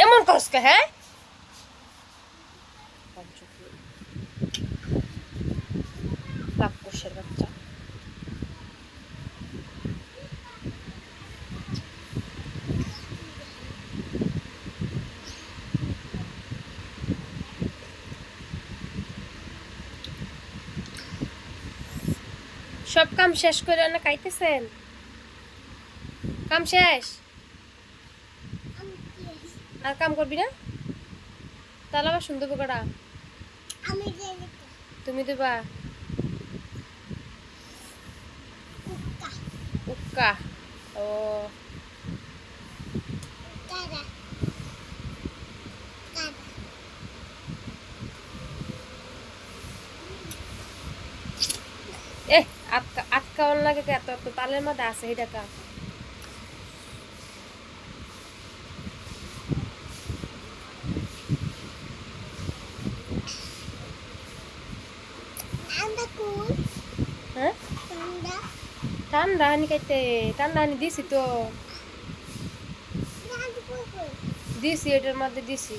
এমন কসকে হ্যাঁ রাক্ষসের বাচ্চা। সব কাম শেষ করে না খাইতেছেন? কাম শেষ? আর কাম করবি না? তাহলে আবার সুন্দর পোকাটা তুমি দেবা? উক্কা। ও এ আটকা আটকাওয়ার লাগে এত এত তালের মধ্যে আছে এটা কাম। হ্যাঁ ঠান্ডা হানি খাইতে ঠান্ডা হানি দিছি তো দিছি এটার মধ্যে দিছি।